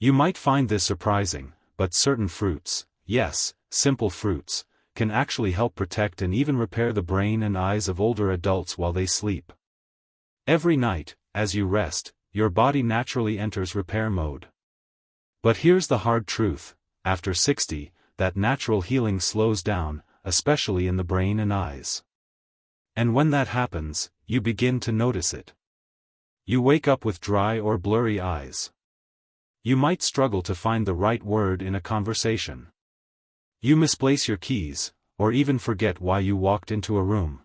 You might find this surprising, but certain fruits, yes, simple fruits, can actually help protect and even repair the brain and eyes of older adults while they sleep. Every night, as you rest, your body naturally enters repair mode. But here's the hard truth: after 60, that natural healing slows down, especially in the brain and eyes. And when that happens, you begin to notice it. You wake up with dry or blurry eyes. You might struggle to find the right word in a conversation. You misplace your keys, or even forget why you walked into a room.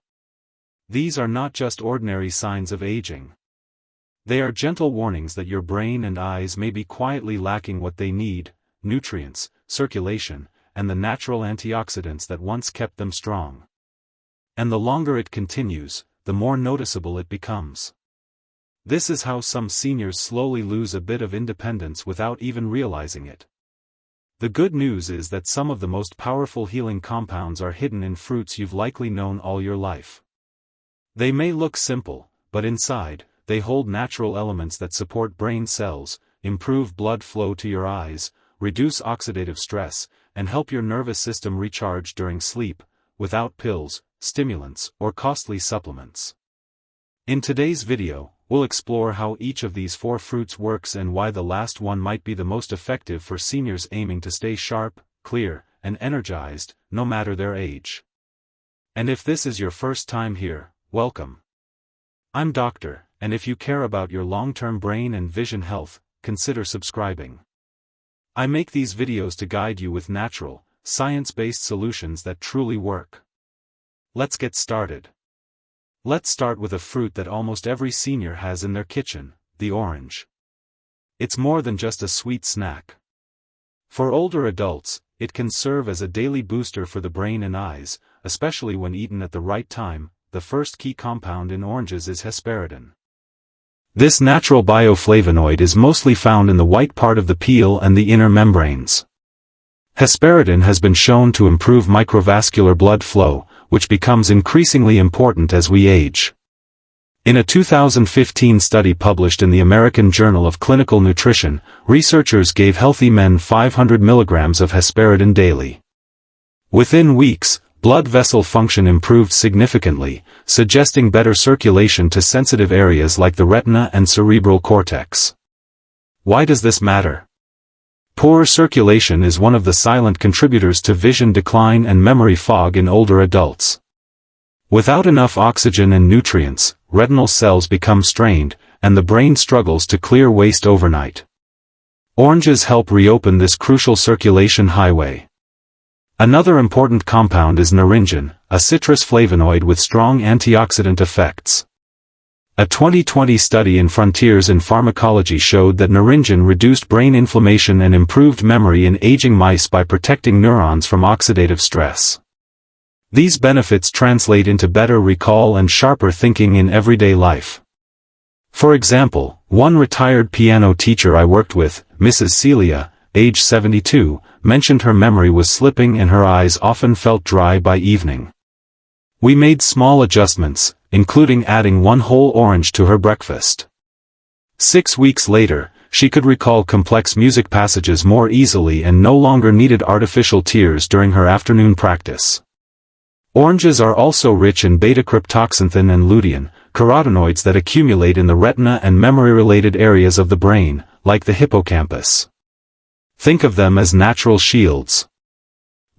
These are not just ordinary signs of aging. They are gentle warnings that your brain and eyes may be quietly lacking what they need: nutrients, circulation, and the natural antioxidants that once kept them strong. And the longer it continues, the more noticeable it becomes. This is how some seniors slowly lose a bit of independence without even realizing it. The good news is that some of the most powerful healing compounds are hidden in fruits you've likely known all your life. They may look simple, but inside, they hold natural elements that support brain cells, improve blood flow to your eyes, reduce oxidative stress, and help your nervous system recharge during sleep, without pills, stimulants, or costly supplements. In today's video, we'll explore how each of these 4 fruits works and why the last one might be the most effective for seniors aiming to stay sharp, clear, and energized, no matter their age. And if this is your first time here, welcome. I'm Doctor, and if you care about your long-term brain and vision health, consider subscribing. I make these videos to guide you with natural, science-based solutions that truly work. Let's get started. Let's start with a fruit that almost every senior has in their kitchen: the orange. It's more than just a sweet snack. For older adults, it can serve as a daily booster for the brain and eyes, especially when eaten at the right time. The first key compound in oranges is hesperidin. This natural bioflavonoid is mostly found in the white part of the peel and the inner membranes. Hesperidin has been shown to improve microvascular blood flow, which becomes increasingly important as we age. In a 2015 study published in the American Journal of Clinical Nutrition, researchers gave healthy men 500 milligrams of hesperidin daily. Within weeks, blood vessel function improved significantly, suggesting better circulation to sensitive areas like the retina and cerebral cortex. Why does this matter? Poor circulation is one of the silent contributors to vision decline and memory fog in older adults. Without enough oxygen and nutrients, retinal cells become strained, and the brain struggles to clear waste overnight. Oranges help reopen this crucial circulation highway. Another important compound is naringin, a citrus flavonoid with strong antioxidant effects. A 2020 study in Frontiers in Pharmacology showed that naringin reduced brain inflammation and improved memory in aging mice by protecting neurons from oxidative stress. These benefits translate into better recall and sharper thinking in everyday life. For example, one retired piano teacher I worked with, Mrs. Celia, age 72, mentioned her memory was slipping and her eyes often felt dry by evening. We made small adjustments, including adding 1 whole orange to her breakfast. 6 weeks later, she could recall complex music passages more easily and no longer needed artificial tears during her afternoon practice. Oranges are also rich in beta-cryptoxanthin and lutein, carotenoids that accumulate in the retina and memory-related areas of the brain, like the hippocampus. Think of them as natural shields.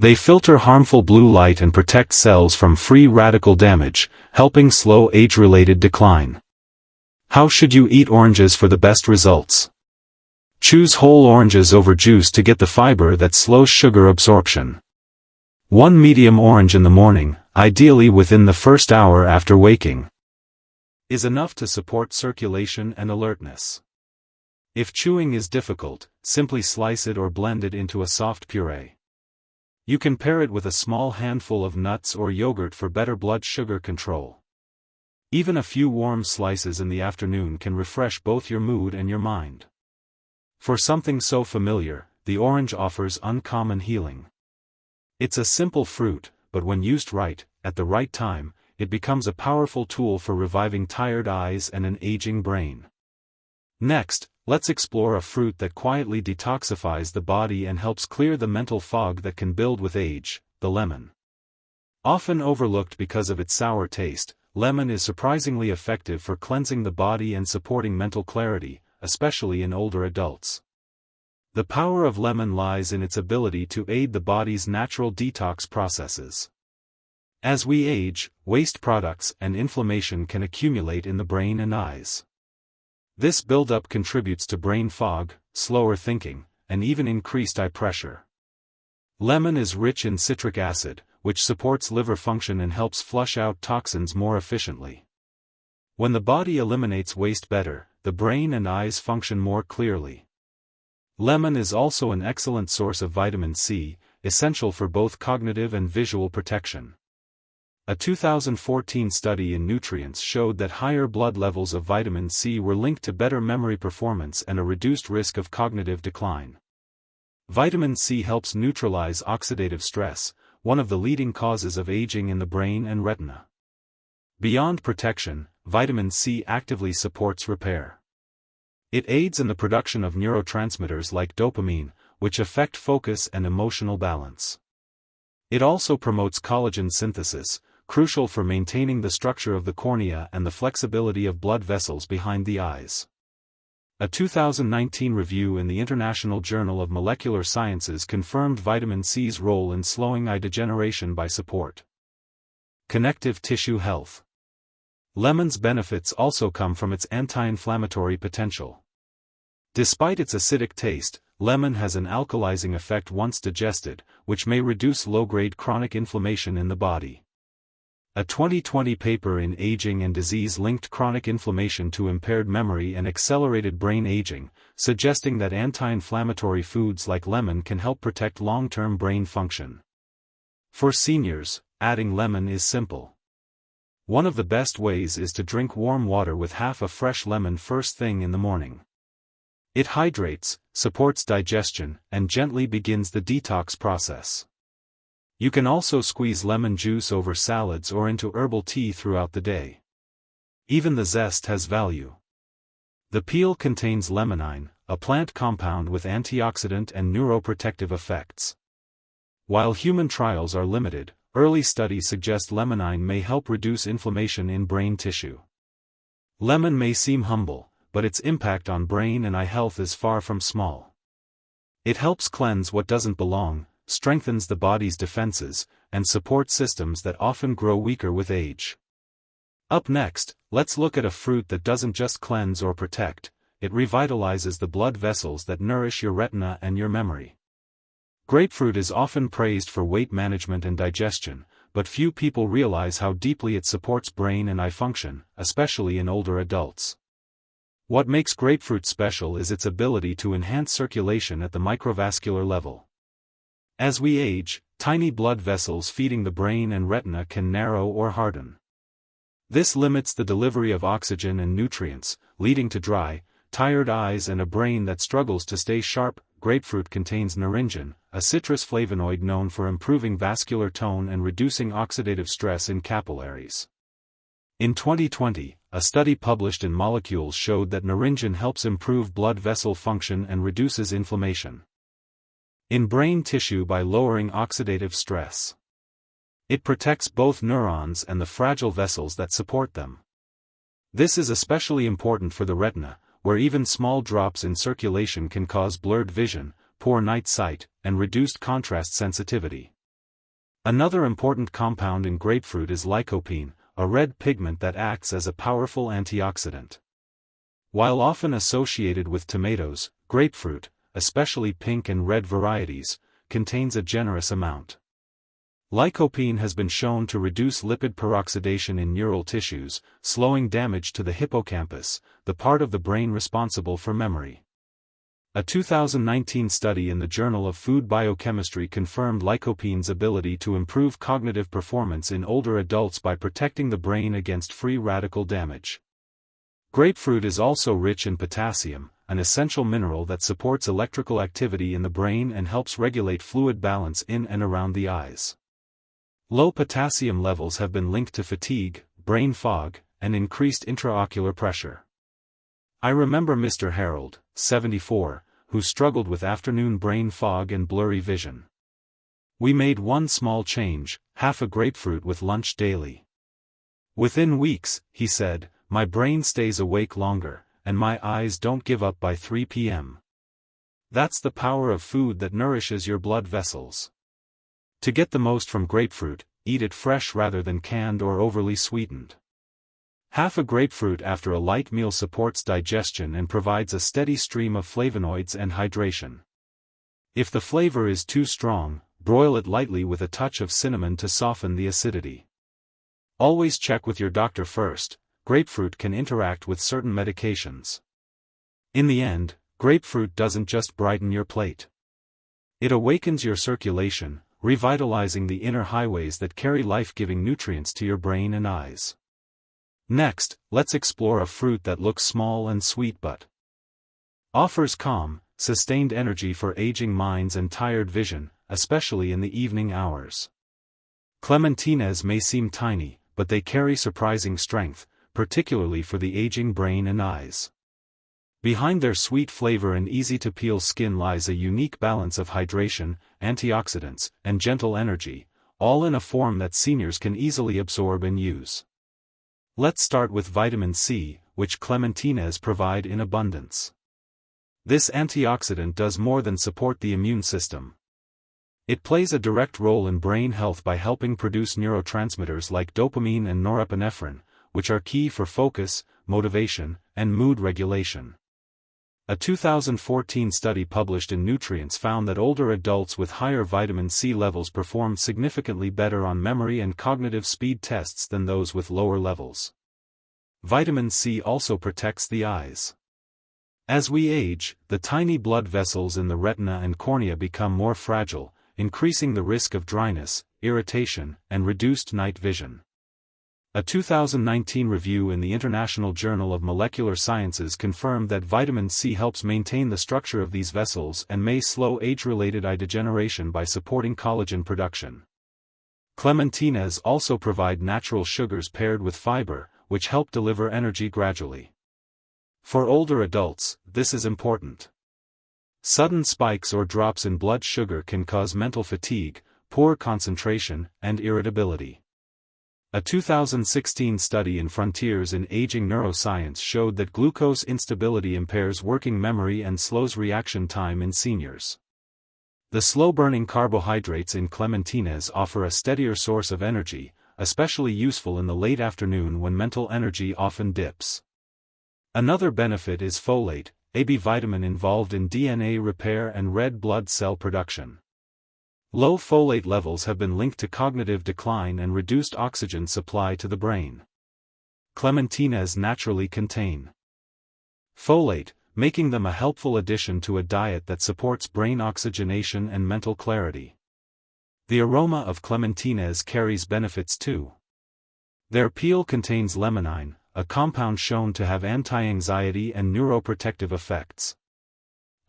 They filter harmful blue light and protect cells from free radical damage, helping slow age-related decline. How should you eat oranges for the best results? Choose whole oranges over juice to get the fiber that slows sugar absorption. 1 medium orange in the morning, ideally within the first hour after waking, is enough to support circulation and alertness. If chewing is difficult, simply slice it or blend it into a soft puree. You can pair it with a small handful of nuts or yogurt for better blood sugar control. Even a few warm slices in the afternoon can refresh both your mood and your mind. For something so familiar, the orange offers uncommon healing. It's a simple fruit, but when used right, at the right time, it becomes a powerful tool for reviving tired eyes and an aging brain. Next, let's explore a fruit that quietly detoxifies the body and helps clear the mental fog that can build with age, the lemon. Often overlooked because of its sour taste, lemon is surprisingly effective for cleansing the body and supporting mental clarity, especially in older adults. The power of lemon lies in its ability to aid the body's natural detox processes. As we age, waste products and inflammation can accumulate in the brain and eyes. This buildup contributes to brain fog, slower thinking, and even increased eye pressure. Lemon is rich in citric acid, which supports liver function and helps flush out toxins more efficiently. When the body eliminates waste better, the brain and eyes function more clearly. Lemon is also an excellent source of vitamin C, essential for both cognitive and visual protection. A 2014 study in Nutrients showed that higher blood levels of vitamin C were linked to better memory performance and a reduced risk of cognitive decline. Vitamin C helps neutralize oxidative stress, one of the leading causes of aging in the brain and retina. Beyond protection, vitamin C actively supports repair. It aids in the production of neurotransmitters like dopamine, which affect focus and emotional balance. It also promotes collagen synthesis, crucial for maintaining the structure of the cornea and the flexibility of blood vessels behind the eyes. A 2019 review in the International Journal of Molecular Sciences confirmed vitamin C's role in slowing eye degeneration by support. Connective tissue health. Lemon's benefits also come from its anti-inflammatory potential. Despite its acidic taste, lemon has an alkalizing effect once digested, which may reduce low-grade chronic inflammation in the body. A 2020 paper in Aging and Disease linked chronic inflammation to impaired memory and accelerated brain aging, suggesting that anti-inflammatory foods like lemon can help protect long-term brain function. For seniors, adding lemon is simple. One of the best ways is to drink warm water with half a fresh lemon first thing in the morning. It hydrates, supports digestion, and gently begins the detox process. You can also squeeze lemon juice over salads or into herbal tea throughout the day. Even the zest has value. The peel contains limonene, a plant compound with antioxidant and neuroprotective effects. While human trials are limited, early studies suggest limonene may help reduce inflammation in brain tissue. Lemon may seem humble, but its impact on brain and eye health is far from small. It helps cleanse what doesn't belong, strengthens the body's defenses, and supports systems that often grow weaker with age. Up next, let's look at a fruit that doesn't just cleanse or protect, it revitalizes the blood vessels that nourish your retina and your memory. Grapefruit is often praised for weight management and digestion, but few people realize how deeply it supports brain and eye function, especially in older adults. What makes grapefruit special is its ability to enhance circulation at the microvascular level. As we age, tiny blood vessels feeding the brain and retina can narrow or harden. This limits the delivery of oxygen and nutrients, leading to dry, tired eyes and a brain that struggles to stay sharp. Grapefruit contains naringin, a citrus flavonoid known for improving vascular tone and reducing oxidative stress in capillaries. In 2020, a study published in Molecules showed that naringin helps improve blood vessel function and reduces inflammation in brain tissue by lowering oxidative stress. It protects both neurons and the fragile vessels that support them. This is especially important for the retina, where even small drops in circulation can cause blurred vision, poor night sight, and reduced contrast sensitivity. Another important compound in grapefruit is lycopene, a red pigment that acts as a powerful antioxidant. While often associated with tomatoes, grapefruit, especially pink and red varieties, contains a generous amount. Lycopene has been shown to reduce lipid peroxidation in neural tissues, slowing damage to the hippocampus, the part of the brain responsible for memory. A 2019 study in the Journal of Food Biochemistry confirmed lycopene's ability to improve cognitive performance in older adults by protecting the brain against free radical damage. Grapefruit is also rich in potassium, an essential mineral that supports electrical activity in the brain and helps regulate fluid balance in and around the eyes. Low potassium levels have been linked to fatigue, brain fog, and increased intraocular pressure. I remember Mr. Harold, 74, who struggled with afternoon brain fog and blurry vision. We made one small change, half a grapefruit with lunch daily. Within weeks, he said, my brain stays awake longer, and my eyes don't give up by 3 p.m. That's the power of food that nourishes your blood vessels. To get the most from grapefruit, eat it fresh rather than canned or overly sweetened. Half a grapefruit after a light meal supports digestion and provides a steady stream of flavonoids and hydration. If the flavor is too strong, broil it lightly with a touch of cinnamon to soften the acidity. Always check with your doctor first. Grapefruit can interact with certain medications. In the end, grapefruit doesn't just brighten your plate. It awakens your circulation, revitalizing the inner highways that carry life-giving nutrients to your brain and eyes. Next, let's explore a fruit that looks small and sweet but offers calm, sustained energy for aging minds and tired vision, especially in the evening hours. Clementines may seem tiny, but they carry surprising strength, particularly for the aging brain and eyes. Behind their sweet flavor and easy-to-peel skin lies a unique balance of hydration, antioxidants, and gentle energy, all in a form that seniors can easily absorb and use. Let's start with vitamin C, which clementines provide in abundance. This antioxidant does more than support the immune system. It plays a direct role in brain health by helping produce neurotransmitters like dopamine and norepinephrine, which are key for focus, motivation, and mood regulation. A 2014 study published in Nutrients found that older adults with higher vitamin C levels performed significantly better on memory and cognitive speed tests than those with lower levels. Vitamin C also protects the eyes. As we age, the tiny blood vessels in the retina and cornea become more fragile, increasing the risk of dryness, irritation, and reduced night vision. A 2019 review in the International Journal of Molecular Sciences confirmed that vitamin C helps maintain the structure of these vessels and may slow age-related eye degeneration by supporting collagen production. Clementines also provide natural sugars paired with fiber, which help deliver energy gradually. For older adults, this is important. Sudden spikes or drops in blood sugar can cause mental fatigue, poor concentration, and irritability. A 2016 study in Frontiers in Aging Neuroscience showed that glucose instability impairs working memory and slows reaction time in seniors. The slow-burning carbohydrates in clementines offer a steadier source of energy, especially useful in the late afternoon when mental energy often dips. Another benefit is folate, a B vitamin involved in DNA repair and red blood cell production. Low folate levels have been linked to cognitive decline and reduced oxygen supply to the brain. Clementines naturally contain folate, making them a helpful addition to a diet that supports brain oxygenation and mental clarity. The aroma of clementines carries benefits too. Their peel contains limonene, a compound shown to have anti-anxiety and neuroprotective effects.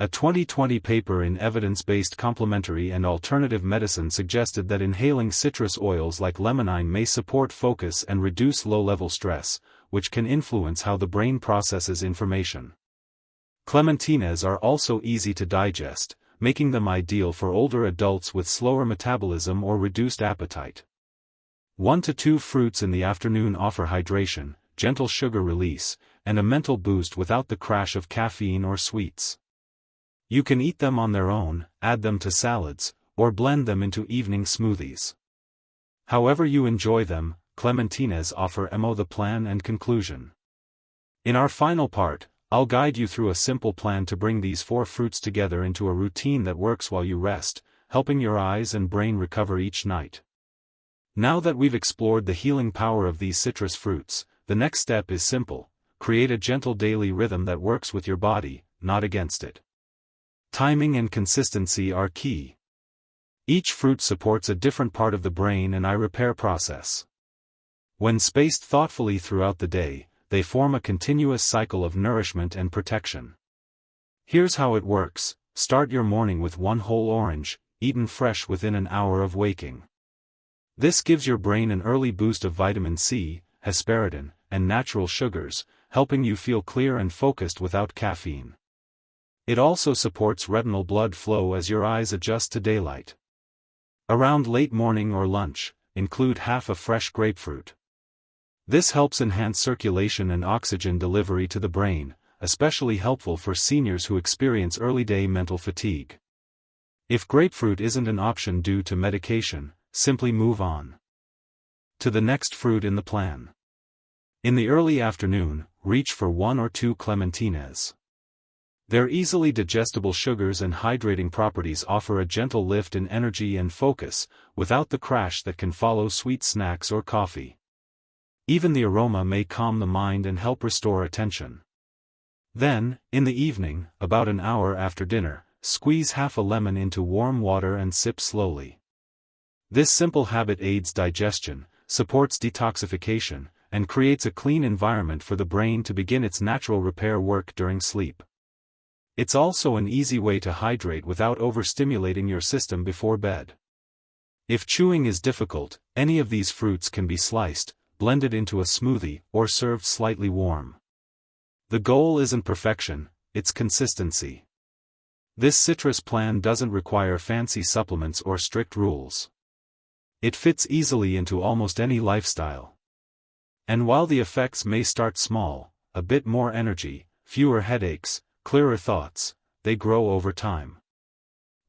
A 2020 paper in Evidence-Based Complementary and Alternative Medicine suggested that inhaling citrus oils like limonene may support focus and reduce low-level stress, which can influence how the brain processes information. Clementines are also easy to digest, making them ideal for older adults with slower metabolism or reduced appetite. 1 to 2 fruits in the afternoon offer hydration, gentle sugar release, and a mental boost without the crash of caffeine or sweets. You can eat them on their own, add them to salads, or blend them into evening smoothies. However you enjoy them, clementines offer the plan and conclusion. In our final part, I'll guide you through a simple plan to bring these 4 fruits together into a routine that works while you rest, helping your eyes and brain recover each night. Now that we've explored the healing power of these citrus fruits, the next step is simple: create a gentle daily rhythm that works with your body, not against it. Timing and consistency are key. Each fruit supports a different part of the brain and eye repair process. When spaced thoughtfully throughout the day, they form a continuous cycle of nourishment and protection. Here's how it works: start your morning with 1 whole orange, eaten fresh within an hour of waking. This gives your brain an early boost of vitamin C, hesperidin, and natural sugars, helping you feel clear and focused without caffeine. It also supports retinal blood flow as your eyes adjust to daylight. Around late morning or lunch, include half a fresh grapefruit. This helps enhance circulation and oxygen delivery to the brain, especially helpful for seniors who experience early-day mental fatigue. If grapefruit isn't an option due to medication, simply move on to the next fruit in the plan. In the early afternoon, reach for 1 or 2 clementines. Their easily digestible sugars and hydrating properties offer a gentle lift in energy and focus, without the crash that can follow sweet snacks or coffee. Even the aroma may calm the mind and help restore attention. Then, in the evening, about an hour after dinner, squeeze half a lemon into warm water and sip slowly. This simple habit aids digestion, supports detoxification, and creates a clean environment for the brain to begin its natural repair work during sleep. It's also an easy way to hydrate without overstimulating your system before bed. If chewing is difficult, any of these fruits can be sliced, blended into a smoothie, or served slightly warm. The goal isn't perfection, it's consistency. This citrus plan doesn't require fancy supplements or strict rules. It fits easily into almost any lifestyle. And while the effects may start small, a bit more energy, fewer headaches, clearer thoughts, they grow over time.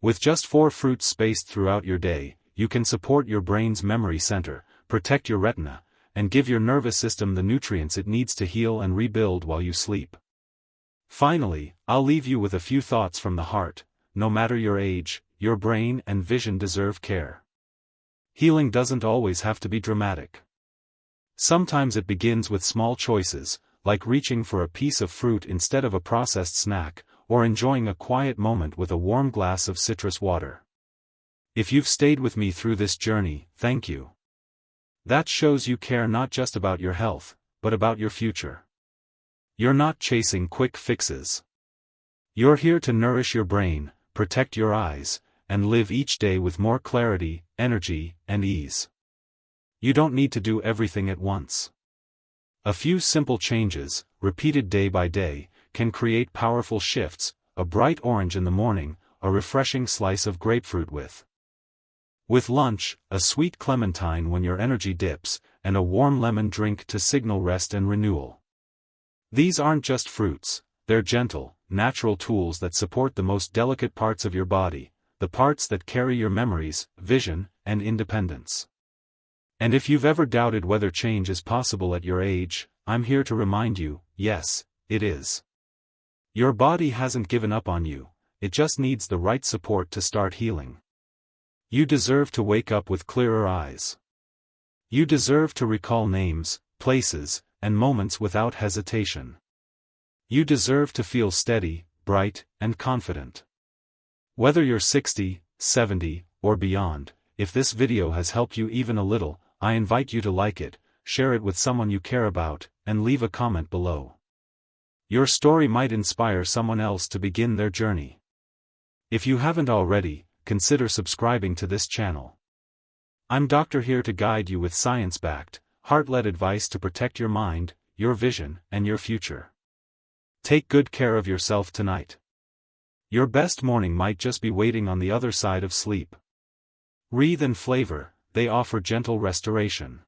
With just 4 fruits spaced throughout your day, you can support your brain's memory center, protect your retina, and give your nervous system the nutrients it needs to heal and rebuild while you sleep. Finally, I'll leave you with a few thoughts from the heart. No matter your age, your brain and vision deserve care. Healing doesn't always have to be dramatic. Sometimes it begins with small choices, like reaching for a piece of fruit instead of a processed snack, or enjoying a quiet moment with a warm glass of citrus water. If you've stayed with me through this journey, thank you. That shows you care not just about your health, but about your future. You're not chasing quick fixes. You're here to nourish your brain, protect your eyes, and live each day with more clarity, energy, and ease. You don't need to do everything at once. A few simple changes, repeated day by day, can create powerful shifts: a bright orange in the morning, a refreshing slice of grapefruit with lunch, a sweet clementine when your energy dips, and a warm lemon drink to signal rest and renewal. These aren't just fruits, they're gentle, natural tools that support the most delicate parts of your body, the parts that carry your memories, vision, and independence. And if you've ever doubted whether change is possible at your age, I'm here to remind you, yes, it is. Your body hasn't given up on you, it just needs the right support to start healing. You deserve to wake up with clearer eyes. You deserve to recall names, places, and moments without hesitation. You deserve to feel steady, bright, and confident. Whether you're 60, 70, or beyond, if this video has helped you even a little, I invite you to like it, share it with someone you care about, and leave a comment below. Your story might inspire someone else to begin their journey. If you haven't already, consider subscribing to this channel. I'm Doctor here to guide you with science-backed, heart-led advice to protect your mind, your vision, and your future. Take good care of yourself tonight. Your best morning might just be waiting on the other side of sleep. Wreath and flavor, they offer gentle restoration.